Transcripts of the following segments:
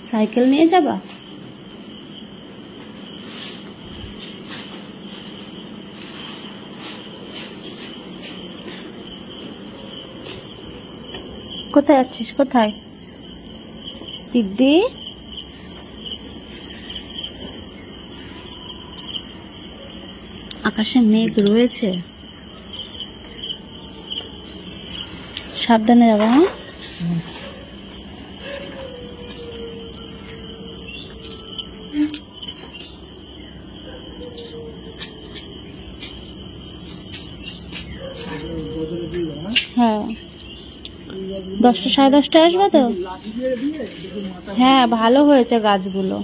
Cycle নিয়ে যাবা? কোথায় যাচ্ছিস? কোথায় দিদি? আকাশে মেঘ রয়েছে, সাবধানে যাবা। হ্যাঁ, হ্যাঁ 10টা 10:30টায় আসবে তো। হ্যাঁ ভালো হয়েছে গাছগুলো।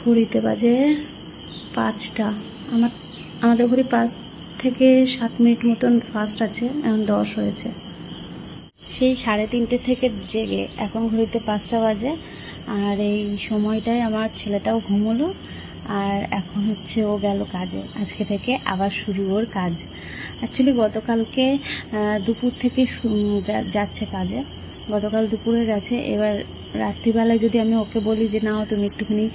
ঘড়িতে বাজে 5টা। আমাদের ঘড়ি 5 থেকে 7 মিনিট মতন ফাস্ট আছে, এখন 10 হয়েছে। সেই 3:30 থেকে জেগে এখন ঘড়িতে 5টা বাজে। আর এই সময়টায় আমার ছেলেটাও ঘুমোলো, আর এখন হচ্ছে ও গেল কাজে। আজকে থেকে আবার শুরু ওর কাজ। অ্যাকচুয়ালি গতকালকে দুপুর থেকে যাচ্ছে কাজে, গতকাল দুপুরে গেছে। এবার রাত্রিবেলায় যদি আমি ওকে বলি যে নাও তুমি একটুখানি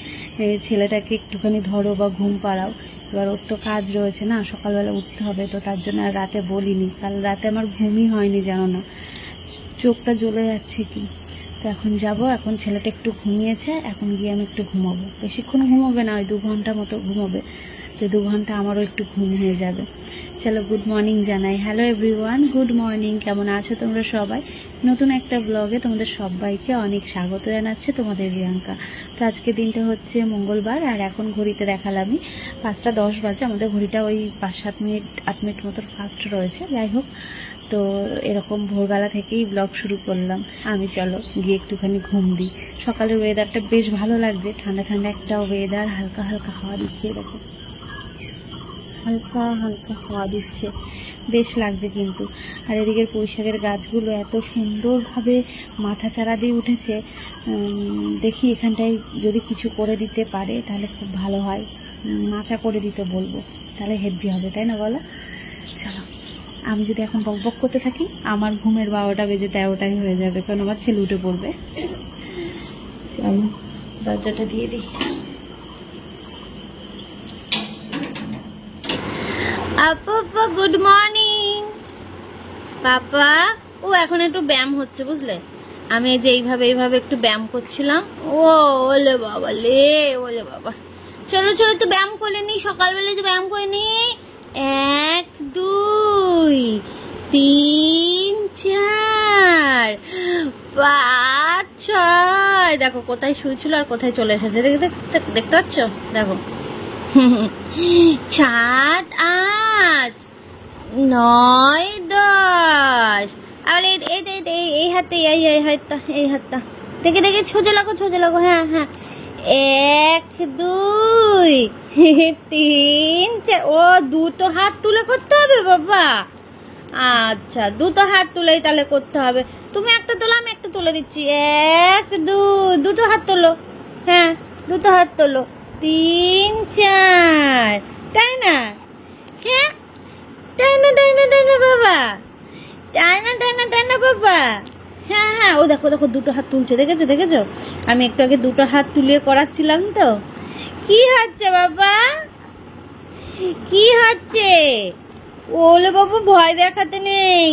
ছেলেটাকে একটুখানি ধরো বা ঘুম পাড়াও, এবার ওর তো কাজ রয়েছে না, সকালবেলা উঠতে হবে, তো তার জন্য আর রাতে বলিনি। কাল রাতে আমার ঘুমই হয়নি, জানো না, চোখটা জ্বলে যাচ্ছে কি। তো এখন যাব, এখন ছেলেটা একটু ঘুমিয়েছে, এখন গিয়ে আমি একটু ঘুমাবো। বেশিক্ষণ ঘুমাবে না, ওই 2 ঘন্টা মতো ঘুমাবে, তো 2 ঘন্টা আমারও একটু ঘুম হয়ে যাবে। চলো গুড মর্নিং জানাই। Hello everyone, good morning. কেমন আছো তোমরা সবাই? নতুন একটা ব্লগে তোমাদের সবাইকে অনেক স্বাগত জানাচ্ছে তোমাদের রিয়াঙ্কা। তো আজকে দিনটা হচ্ছে মঙ্গলবার, আর এখন ঘড়িতে দেখালামই 5টা 10 বাজে। আমাদের ঘড়িটা ওই 5-7 মিনিট 8 মিনিট মতন ফাস্ট রয়েছে। যাই হোক, তো এরকম ভোরবেলা থেকেই ব্লগ শুরু করলাম আমি। চলো গিয়ে একটুখানি ঘুম দিই। সকালের ওয়েদারটা বেশ ভালো লাগছে, ঠান্ডা ঠান্ডা একটা ওয়েদার, হালকা হালকা হাওয়া দিচ্ছে, দেখো হালকা হালকা হাওয়া দিচ্ছে, বেশ লাগছে কিন্তু। আর এদিকের পুঁইশাকের গাছগুলো এত সুন্দরভাবে মাথা চারা দিয়ে উঠেছে। দেখি এখানটায় যদি কিছু করে দিতে পারে তাহলে খুব ভালো হয়, মাচা করে দিতে বলবো, তাহলে হেভি হবে, তাই না বলো? চলো, আমি যদি এখন বকবক করতে থাকি আমার ঘুমের 12টা বেজে 13টাই হয়ে যাবে, কারণ আমার ছেলে উঠে পড়বে। চলো দরজাটা দিয়ে দিই। আপা গুড মর্নিং। পাপা ও এখন একটু ব্যায়াম হচ্ছে, বুঝলে? আমি এই যে এইভাবে একটু ব্যায়াম করছিলাম। ওলে বাবা লে, ওলে বাবা। চলো চলো একটু ব্যায়াম করে নি, সকালবেলা একটু ব্যায়াম করে নি। 1 2 3 4 5 6। দেখো কোথায় শুয়েছিল আর কোথায় চলে এসেছে, দেখতে পাচ্ছ? দেখো 7 8 9 10। আবার এই হাতে এই হাতটা দেখে ছোজে লাগো। হ্যাঁ 1 2 3 4। ও 2টো হাত তুলে করতে হবে বাবা? আচ্ছা 2টো হাত তুলেই তাহলে করতে হবে। তুমি একটা তোলো, আমি একটা তুলে দিচ্ছি। 1 2 2টো হাত তোলো। হ্যাঁ 2টো হাত তোলো। 3 4, তাই না? হ্যাঁ তাই না বাবা, তাই না বাবা। হ্যাঁ ও দেখো 2টো হাত তুলছে, দেখেছো? আমি একটু আগে 2টো হাত তুলিয়ে করাচ্ছিলাম তো। কি হচ্ছে বাবা, কি হচ্ছে? ওলে বাবা ভয় দেখাতে নেই,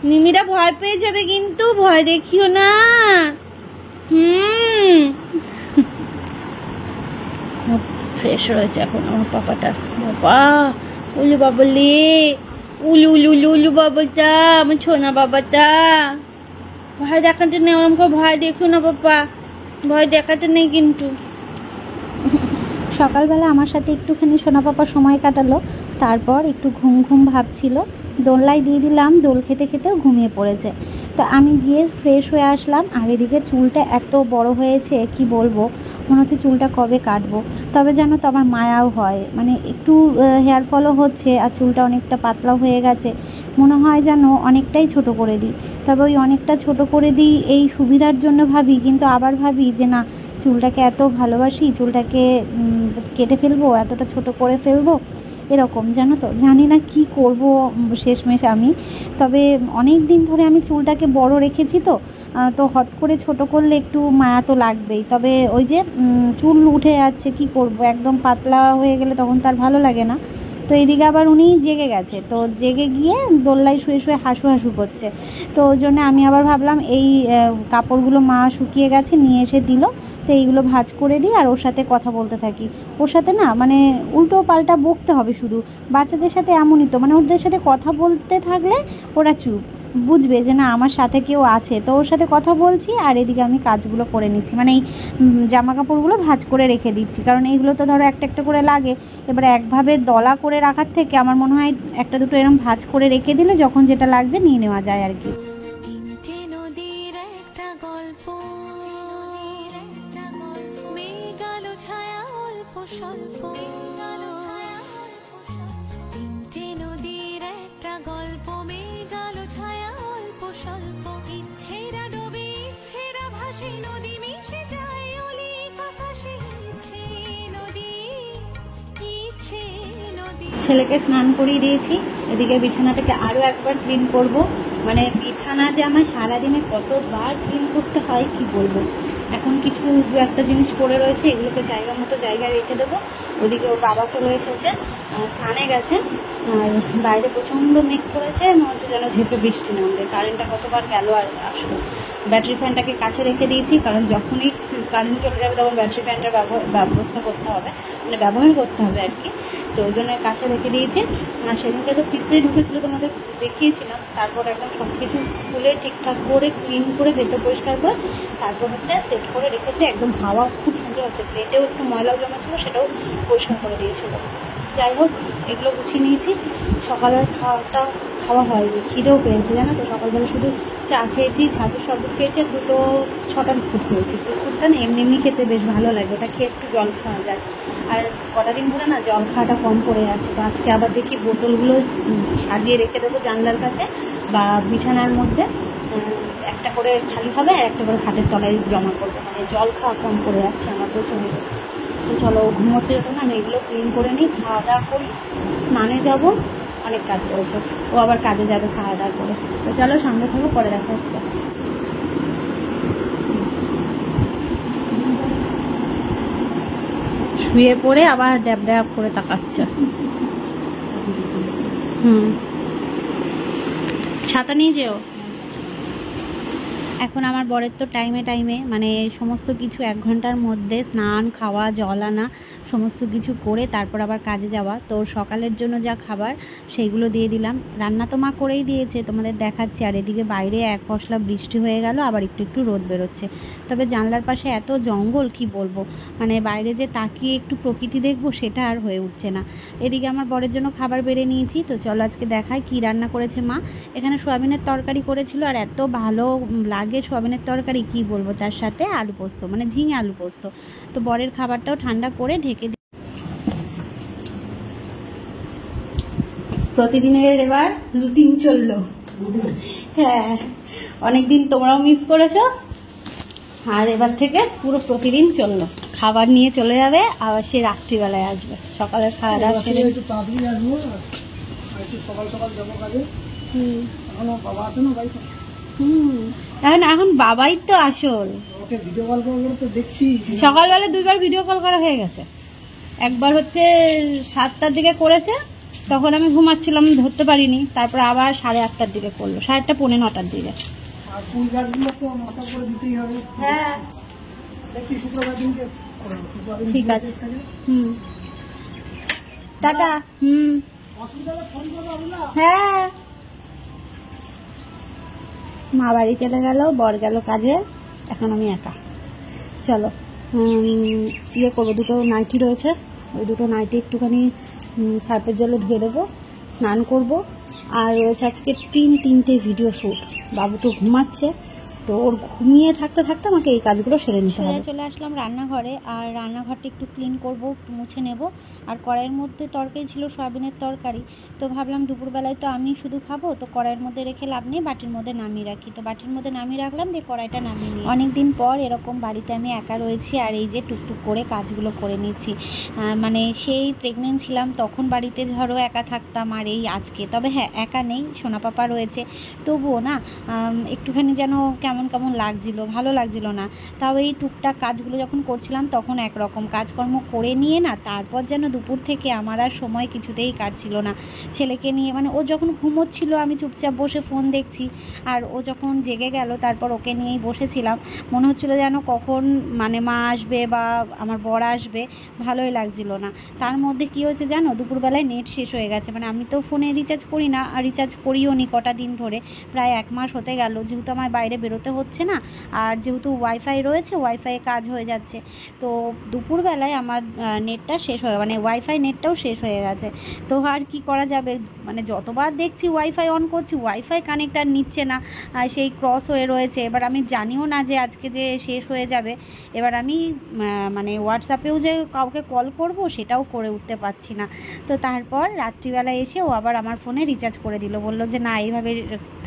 মিমিরা ভয় পেয়ে যাবে কিন্তু, ভয় দেখিও না। ফ্রেশ রয়েছে এখন আমার পাপাটা। বাবা উলু বাবলি, উলু বাবাটা, আমার ছোনা বাবাটা। ভয় দেখাতে নেই, ওরকম করে ভয় দেখিও না বাবা, ভয় দেখাতে নেই কিন্তু। সকালবেলা আমার সাথে একটুখানি সোনা পাপা সময় কাটালো, তারপর একটু ঘুম ঘুম ভাব ছিল, দোলনায় দিয়ে দিলাম, দোল খেতে খেতেও ঘুমিয়ে পড়েছে। তো আমি গিয়ে ফ্রেশ হয়ে আসলাম, আর এদিকে চুলটা এত বড় হয়েছে কি বলবো, মনে হচ্ছে চুলটা কবে কাটবো। তবে জানো তো আমার মায়াও হয়, মানে একটু হেয়ার ফলও হচ্ছে আর চুলটা অনেকটা পাতলাও হয়ে গেছে, মনে হয় যেন অনেকটাই ছোট করে দিই। তবে ওই অনেকটা ছোট করে দিই এই সুবিধার জন্য ভাবি, কিন্তু আবার ভাবি যে না, চুলটাকে এত ভালোবাসি, চুলটাকে কেটে ফেলবো, এতটা ছোট করে ফেলবো, এরকম জানো তো, জানি না কি করব শেষমেশ আমি। তবে অনেক দিন ধরে আমি চুলটাকে বড় রেখেছি, তো হট করে ছোট করলে একটু মায়া তো লাগবেই। তবে ওই যে চুল উঠে যাচ্ছে, কি করব, একদম পাতলা হয়ে গেলে তখন তার ভালো লাগে না। তো এইদিকে আবার উনি জেগে গেছে, তো জেগে গিয়ে দোল্লায় শুয়ে শুয়ে হাসু হাসু করছে। তো ওই জন্য আমি আবার ভাবলাম এই কাপড়গুলো মা শুকিয়ে গেছে নিয়ে এসে দিল, তো এইগুলো ভাঁজ করে দিই আর ওর সাথে কথা বলতে থাকি। ওর সাথে না মানে উল্টো পাল্টা বকতে হবে শুধু, বাচ্চাদের সাথে এমনই তো, মানে ওদের সাথে কথা বলতে থাকলে ওরা চুপ, বুঝবে যে না আমার সাথে কেউ আছে। তো ওর সাথে কথা বলছি আর এদিকে আমি কাজগুলো করে নিচ্ছি, মানে এই জামা কাপড়গুলো ভাঁজ করে রেখে দিচ্ছি, কারণ এইগুলো তো ধরো একটা একটা করে লাগে। এবারে একভাবে দলা করে রাখার থেকে আমার মনে হয় একটা দুটো এরকম ভাঁজ করে রেখে দিলে যখন যেটা লাগছে নিয়ে নেওয়া যায় আর কি। ছেলেকে স্নান করিয়ে দিয়েছি, এদিকে বিছানাটাকে আরও একবার ক্লিন করব। মানে বিছানা যে আমার সারাদিনে কতবার ক্লিন করতে হয় কি বলবো। এখন কিছু দু একটা জিনিস পড়ে রয়েছে, এগুলোকে জায়গা মতো জায়গায় রেখে দেবো। ওদিকে ওর বাবা চলে এসেছে, স্নানে গেছে, আর বাইরে প্রচণ্ড মেঘ করেছে, মনে হচ্ছে যেন ঝেঁপে বৃষ্টি নামবে। কারেন্টটা কতবার গেল আর আসলো। ব্যাটারি ফ্যানটাকে কাছে রেখে দিয়েছি, কারণ যখনই কারেন্ট চলে যাবে তখন ব্যাটারি ফ্যানটার ব্যবস্থা করতে হবে, মানে ব্যবহার করতে হবে আর কি। তো ওই জন্য কাছে রেখে দিয়েছে। আর সেদিনকে তো পিঁপড়ে ঢুকেছিলো, তোমাদের দেখিয়েছিলাম। তারপর একদম সব কিছু খুলে ঠিকঠাক করে ক্লিন করে ভেতর পরিষ্কার করে তারপর হচ্ছে সেট করে রেখেছে। একদম হাওয়া খুব সুন্দর হচ্ছে, প্লেটেও একটু ময়লাও জমা ছিল, সেটাও পরিষ্কার করে দিয়েছিল। যাই হোক, এগুলো গুছিয়ে নিয়েছি। সকালের খাওয়া হয়নি, খিদেও পেয়েছে জানো তো। সকালবেলা শুধু চা খেয়েছি, ছাতুর শরবত খেয়েছি, আর 6টা বিস্কুট খেয়েছি। বিস্কুটটা না এমনি এমনি খেতে বেশ ভালো লাগে, ওটা খেয়ে একটু জল খাওয়া যায়। আর কটা দিন ধরে না জল খাওয়াটা কম পড়ে যাচ্ছে। তো আজকে আবার দেখি বোতলগুলো সাজিয়ে রেখে দেবো জানলার কাছে বা বিছানার মধ্যে, একটা করে খালি হবে আর একটা করে খাটের তলায় জমা করবো। মানে জল খাওয়া কম পড়ে যাচ্ছে আমার প্রচণ্ড। তো চলো, ঘুমোচ্ছে যখন আমি এগুলো ক্লিন করে নিই, খাওয়া দাওয়া করি, স্নানে যাব, অনেক কাজ করেছে, ও আবার কাজে যাবে খাওয়া দাওয়া করে। তো চলো সঙ্গে থাকো, পরে দেখা হচ্ছে। শুয়ে পড়ে আবার ড্যাব ড্যাব করে তাকাচ্ছে। ছাতা নিয়ে যেও। এখন আমার বরের তো টাইমে মানে সমস্ত কিছু 1 ঘন্টার মধ্যে স্নান, খাওয়া, জল আনা, সমস্ত কিছু করে তারপর আবার কাজে যাওয়া। তো সকালের জন্য যা খাবার সেইগুলো দিয়ে দিলাম। রান্না তো মা করেই দিয়েছে, তোমাদের দেখাচ্ছি। আর এদিকে বাইরে এক পশলা বৃষ্টি হয়ে গেল, আবার একটু একটু রোদ বেরোচ্ছে। তবে জানলার পাশে এত জঙ্গল কি বলবো, মানে বাইরে যে তাকিয়ে একটু প্রকৃতি দেখবো সেটা আর হয়ে উঠছে না। এদিকে আমার বরের জন্য খাবার বেড়ে নিয়েছি। তো চলো আজকে দেখাই কি রান্না করেছে মা। এখানে সোয়াবিনের তরকারি করেছিল, আর এত ভালো লাগে সোয়াবিনের তরকারি কি বলবো, তার সাথে আলু পোস্ত, মানে ঝিঙে আলু পোস্ত। তো বরের খাবারটাও ঠান্ডা করে ঢেকে দিই। প্রতিদিনের এবার রুটিন চললো। হ্যাঁ, অনেকদিন তোমরাও মিস করেছো, আর এবার থেকে পুরো প্রতিদিন চললো। খাবার নিয়ে চলে যাবে, আবার সে রাত্রিবেলায় আসবে। সকালের খাওয়া দাওয়া সেরে একটু তাড়াতাড়ি আসবো, একটু সকাল সকাল যাবো কাজে। এখনো বাবা আসে না বাড়িতে। এখন বাবাই তো আসল। ভিডিও কল করে তো দেখছি, সকালবেলা 2বার ভিডিও কল করা হয়ে গেছে। একবার হচ্ছে 7টার দিকে করেছে, তখন আমি ঘুমাচ্ছিলাম, ধরতে পারিনি। তারপর আবার 8:30টার দিকে করলো, 8:30 পৌনে 9টার দিকে। আর ফুল গাছগুলো তো মাথা করে দিতেই হবে। হ্যাঁ, দেখছি শুক্রবার দিনকে। ঠিক আছে, টাটা। হ্যাঁ, মা বাড়ি চলে গেল, বর গেল কাজে, এখন আমি একা। চলো ইয়ে করবো, 2টো নাইটি রয়েছে, ওই 2টো নাইটি একটুখানি সার্ফের জলে ধুয়ে দেবো, স্নান করব। আর রয়েছে আজকে 3টে ভিডিও শ্যুট। বাবু তো ঘুমাচ্ছে, তো ওর ঘুমিয়ে থাকতে থাকতে আমাকে এই কাজগুলো সেরে নিতে হবে। চলে আসলাম রান্নাঘরে, আর রান্নাঘরটা একটু ক্লিন করব, একটু মুছে নেব। আর কড়াইয়ের মধ্যে তরকারি ছিল, সয়াবিনের তরকারি। তো ভাবলাম দুপুরবেলায় তো আমি শুধু খাবো, তো কড়াইয়ের মধ্যে রেখে লাভ নেই, বাটির মধ্যে নামিয়ে রাখি। তো বাটির মধ্যে নামিয়ে রাখলাম, দিয়ে কড়াইটা নামিয়ে নিই। অনেকদিন পর এরকম বাড়িতে আমি একা রয়েছি, আর এই যে টুকটুক করে কাজগুলো করে নিচ্ছি। মানে সেই প্রেগনেন্ট ছিলাম তখন বাড়িতে ধরো একা থাকতাম, আর এই আজকে। তবে হ্যাঁ, একা নেই, সোনা পাপা রয়েছে, তবুও না একটুখানি যেন কেমন কেমন লাগছিল, ভালো লাগছিল না। তাও এই টুকটাক কাজগুলো যখন করছিলাম তখন একরকম কাজকর্ম করে নিয়ে না, তারপর যেন দুপুর থেকে আমার আর সময় কিছুতেই কাটছিল না। ছেলেকে নিয়ে, মানে ও যখন ঘুমোচ্ছিল আমি চুপচাপ বসে ফোন দেখছি, আর ও যখন জেগে গেল তারপর ওকে নিয়েই বসেছিলাম। মনে হচ্ছিল যেন কখন মানে মা আসবে বা আমার বর আসবে, ভালোই লাগছিল না। তার মধ্যে কী হয়েছে জানো, দুপুরবেলায় নেট শেষ হয়ে গেছে। মানে আমি তো ফোনে রিচার্জ করি না, আর রিচার্জ করিও নি কটা দিন ধরে, প্রায় 1 মাস হতে গেল। যেহেতু আমার বাইরে বেরোতে হচ্ছে না, আর যেহেতু ওয়াইফাই রয়েছে, ওয়াইফাইয়ে কাজ হয়ে যাচ্ছে, তো দুপুরবেলায় আমার নেটটা শেষ হয়ে, মানে ওয়াইফাই নেটটাও শেষ হয়ে গেছে। তো আর কি করা যাবে, মানে যতবার দেখছি ওয়াইফাই অন করছি, ওয়াইফাই কানেক্টার নিচ্ছে না, সেই ক্রস হয়ে রয়েছে। এবার আমি জানিও না যে আজকে যে শেষ হয়ে যাবে। এবার আমি মানে হোয়াটসঅ্যাপেও যে কাউকে কল করব সেটাও করে উঠতে পারছি না। তো তারপর রাত্রিবেলা এসে ও আবার আমার ফোনে রিচার্জ করে দিল, বললো যে না এইভাবে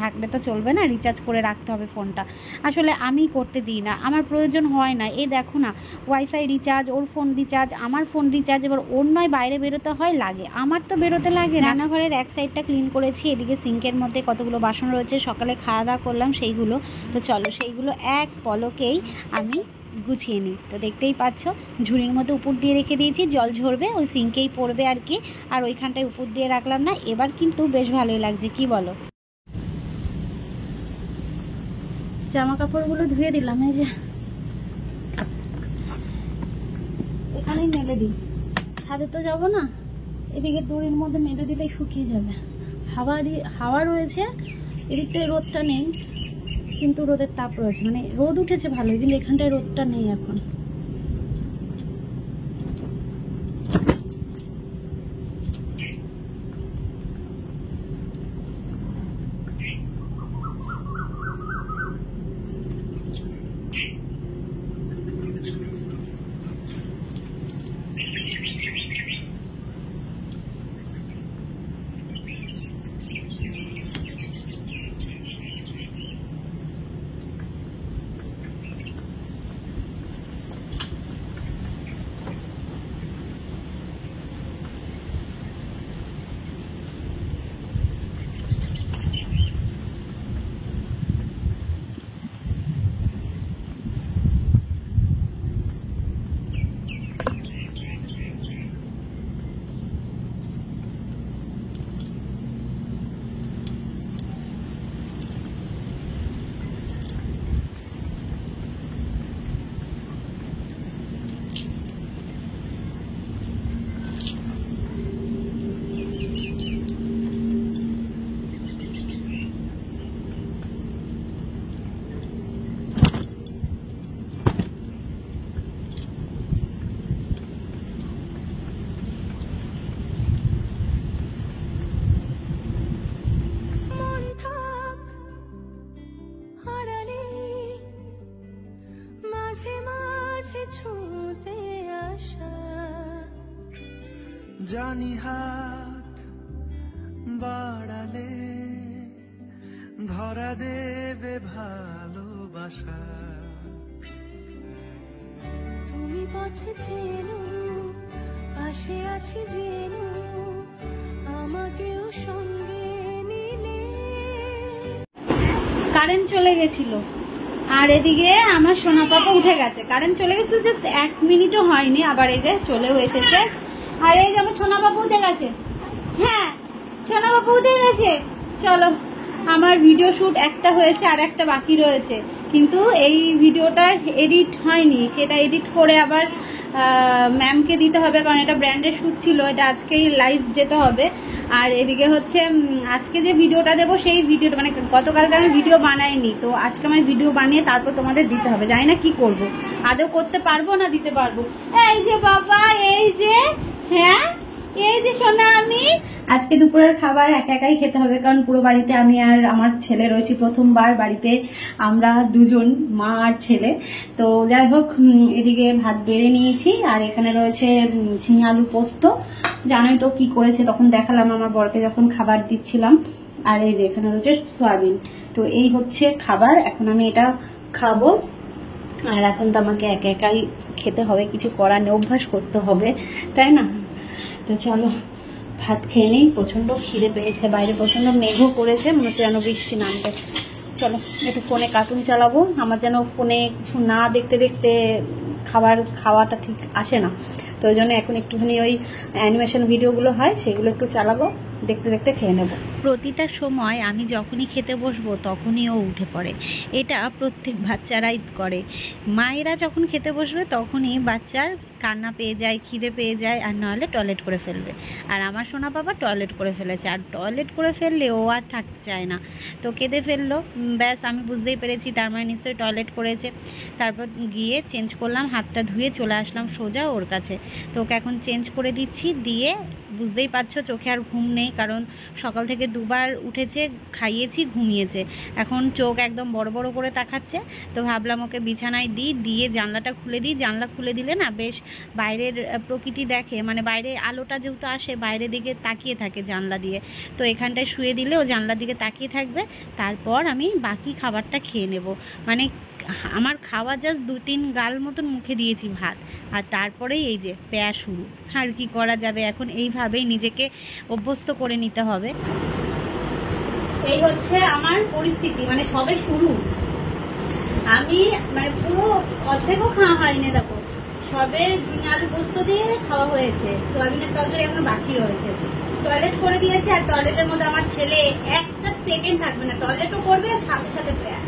থাকলে তো চলবে না, রিচার্জ করে রাখতে হবে ফোনটা। আসলে আমি করতে দিই না, আমার প্রয়োজন হয় না। এই দেখো না, ওয়াইফাই রিচার্জ, ওর ফোন রিচার্জ, আমার ফোন রিচার্জ, এবার ওর নয় বাইরে বেরোতে হয়, লাগে, আমার তো বেরোতে লাগে। রান্নাঘরের এক সাইডটা ক্লিন করেছি, এদিকে সিঙ্কের মধ্যে কতগুলো বাসন রয়েছে, সকালে খাওয়া দাওয়া করলাম সেইগুলো। তো চলো সেইগুলো এক পলকেই আমি গুছিয়ে নিই। তো দেখতেই পাচ্ছ, ঝুড়ির মধ্যে উপর দিয়ে রেখে দিয়েছি, জল ঝরবে, ওই সিঙ্কেই পড়বে আর কি। আর ওইখানটায় উপর দিয়ে রাখলাম না, এবার কিন্তু বেশ ভালোই লাগছে, কি বলো? জামা কাপড়গুলো ধুয়ে দিলাম, এই যে এখানেই মেলে দিই, ছাদে তো যাবো না, এদিকে দড়ির মধ্যে মেলে দিলেই শুকিয়ে যাবে। হাওয়া রয়েছে, এদিকটায় রোদটা নেই, কিন্তু রোদের তাপ রয়েছে, মানে রোদ উঠেছে ভালোই, কিন্তু এখানটায় রোদটা নেই এখন। জানি হাত বাড়ালে ধরা দেবে ভালোবাসা, তুমি পথে চেনো, পাশে আছি জেনো, আমাকেও সঙ্গে নিলে। কারেন্ট চলে গেছিল, আর এদিকে আমার সোনা পাপা উঠে গেছে। কারেন্ট চলে গেছিল জাস্ট 1 মিনিটও হয়নি, আবার এই যে চলেও এসেছে। আর এই যে আমার সোনা বাবু উঠে গেছে, হ্যাঁ সোনা বাবু উঠে গেছে। চলো, আমার ভিডিও শুট একটা হয়েছে, আর একটা বাকি রয়েছে, কিন্তু এই ভিডিওটা এডিট হয়নি, সেটা এডিট করে আবার ম্যামকে দিতে হবে, কারণ এটা ব্র্যান্ডের শুট ছিল, এটা আজকেই লাইভ যেতে হবে। আর এদিকে হচ্ছে আজকে যে ভিডিওটা দেবো সেই ভিডিওটা, মানে গতকালকে আমি ভিডিও বানাইনি, তো আজকে আমি ভিডিও বানিয়ে তারপর তোমাদের দিতে হবে। জানি না কি করব, আদৌ করতে পারবো না দিতে পারবো। এই যে বাবা, এই যে, হ্যাঁ এই যে সোনা, আমি আজকে দুপুরের খাবার একা একাই খেতে হবে, কারণ পুরো বাড়িতে আমি আর আমার ছেলে রয়েছি। প্রথমবার বাড়িতে আমরা দুজন, মা আর ছেলে। তো যাই হোক, এদিকে ভাত বেড়ে নিয়েছি, আর এখানে রয়েছে ঝিঙে আলু পোস্ত। জানোই তো কি করেছে, তখন দেখালাম আমার বরকে যখন খাবার দিচ্ছিলাম। আর এই যে এখানে রয়েছে সয়াবিন। তো এই হচ্ছে খাবার, এখন আমি এটা খাবো। আর এখন তো আমাকে একা একাই খেতে হবে, কিছু করার নেই, অভ্যাস করতে হবে, তাই না? তো চলো ভাত খেয়ে নিই, প্রচন্ড খিদে পেয়েছে, বাইরে প্রচন্ড মেঘও করেছে, মনে হচ্ছে যেন বৃষ্টি নামবে। চলো একটু ফোনে কার্টুন চালাবো, আমার যেন ফোনে কিছু না দেখতে দেখতে খাবার খাওয়াটা ঠিক আসে না। তো ওই জন্য এখন একটুখানি ওই অ্যানিমেশন ভিডিওগুলো হয় সেগুলো একটু চালাবো, দেখতে দেখতে খেয়ে নেবো। প্রতিটা সময় আমি যখনই খেতে বসবো তখনই ও উঠে পড়ে, এটা প্রত্যেক বাচ্চারাই করে। মায়েরা যখন খেতে বসবে তখনই বাচ্চার কান্না পেয়ে যায়, খিদে পেয়ে যায়, আর নাহলে টয়লেট করে ফেলবে। আর আমার সোনা বাবা টয়লেট করে ফেলেছে, আর টয়লেট করে ফেললে ও আর থাকতে চায় না। তো কেঁদে ফেললো, ব্যাস আমি বুঝতেই পেরেছি তার মানে নিশ্চয়ই টয়লেট করেছে। তারপর গিয়ে চেঞ্জ করলাম, হাতটা ধুয়ে চলে আসলাম সোজা ওর কাছে। তো ওকে এখন চেঞ্জ করে দিচ্ছি, দিয়ে বুঝতেই পারছো চোখে আর ঘুম নেই, কারণ সকাল থেকে দুবার উঠেছে, খাইয়েছি, ঘুমিয়েছে। এখন চোখ একদম বড় বড় করে তাকাচ্ছে। তো ভাবলাম ওকে বিছানায় দিয়ে জানলাটা খুলে দিই। জানলা খুলে দিলে না বেশ বাইরের প্রকৃতি দেখে, মানে বাইরে আলোটা যেহেতু আসে বাইরের দিকে তাকিয়ে থাকে জানলা দিয়ে। তো এখানটায় শুয়ে দিলে ও জানলার দিকে তাকিয়ে থাকবে। তারপর আমি বাকি খাবারটা খেয়ে নেব। মানে আমার খাওয়া জাস্ট 2-3 গাল মতন মুখে দিয়েছি ভাত, আর তারপরেই এই যে পেয়া শুরু। আর কি করা যাবে, এখন এইভাবেই নিজেকে অভ্যস্ত করে নিতে হবে। এই হচ্ছে আমার পরিস্থিতি, মানে সবে শুরু। আমি মানে পুরো অর্ধেকও খাওয়া হয়নি, দেখো সবে ঝিঙে আলু পোস্ত দিয়ে খাওয়া হয়েছে, সোয়াবিনের তরকারি এখনো বাকি রয়েছে। টয়লেট করে দিয়েছে, আর টয়লেটের মধ্যে আমার ছেলে একটা সেকেন্ড থাকবে না, টয়লেটও করবে আর সাথে সাথে পেয়া।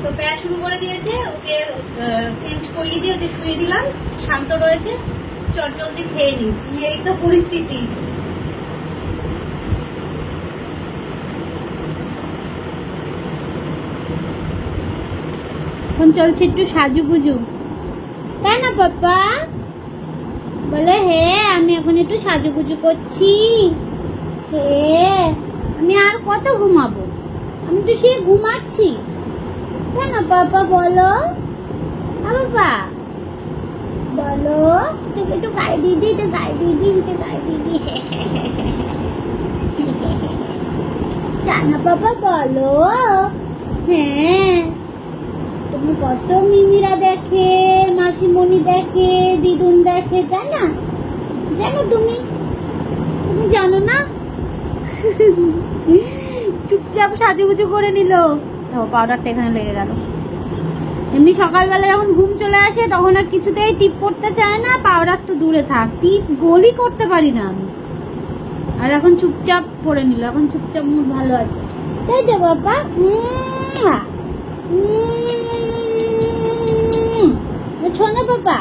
তো পেয়া শুরু করে দিয়েছে, ওকে চেঞ্জ করিয়ে দিয়ে ওকে শুয়ে দিলাম, শান্ত রয়েছে। চটজলদি খেয়ে নি, এই তো পরিস্থিতি। এখন চলছে একটু সাজুগুজু, তাই না পাপা? বলে হ্যাঁ, আমি এখন একটু সাজুগুজু করছি। আমি আর কত ঘুমাবো, আমি তো সে ঘুমাচ্ছি, তাই না পাপা? বলো বাবা, বলো একটু গায়ে দিদি, একটু গায়ে দিদি, একটু গায়ে দিদি, তাই না পাপা? বলো হ্যাঁ। তুমি কত মিমিরা দেখে, মাসিমণি দেখে, দিদুন দেখে, জানো? জানো তুমি জানো না? চুপচাপ সাজুগুজু করে নিল। পাউডারটা এখানে লেগে গেল। এমনি সকালবেলা যখন ঘুম চলে আসে তখন আর কিছুতেই টিপ করতে চায় না, পাউডার তো দূরে থাক, টিপ গোলই করতে পারি না আমি। আর এখন চুপচাপ করে নিল, এখন চুপচাপ মুড ভালো আছে, তাই তো বাবা? শোনো বাবা,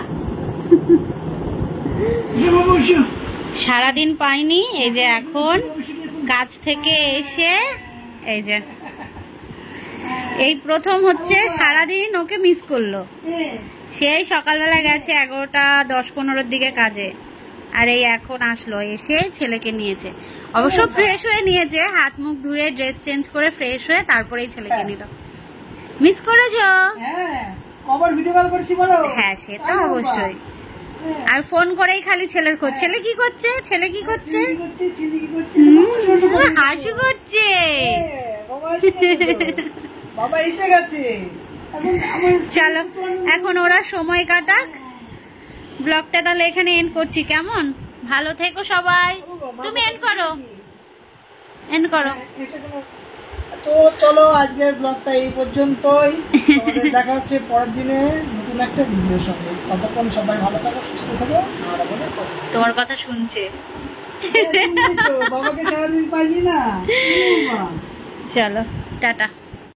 সারাদিন পাইনি, এই যে এখন কাজ থেকে এসে এই যে এই প্রথম হচ্ছে সারাদিন ওকে মিস করলো। সেই সকালবেলা গেছে 11টা 10-15 দিকে কাজে, আর এই এখন আসলো, এসে ছেলেকে নিয়েছে। অবশ্য ফ্রেশ হয়ে নিয়েছে, হাত মুখ ধুয়ে ড্রেস চেঞ্জ করে ফ্রেশ হয়ে তারপরেই ছেলেকে নিল। মিস করেছো? হ্যাঁ সে তো অবশ্যই। আর ফোন করেই খালি ছেলের খোঁজ, ছেলে কি করছে, ছেলে কি করছে, হাসি করছে। চলো এখন ওরা সময় কাটাক, ব্লগটা তাহলে এখানে এন্ড করছি, কেমন? ভালো থেকো সবাই। তুমি এন্ড করো, এন্ড করো। তো চলো আজকের ব্লগটা এই পর্যন্তই, দেখা হচ্ছে পরের দিনে নতুন একটা ভিডিওর সঙ্গে। ততক্ষণ সবাই ভালো থাকো, সুস্থ থাকো। তোমার কথা শুনছে, বাবাকে সারাদিন পাইনি না। চলো টাটা।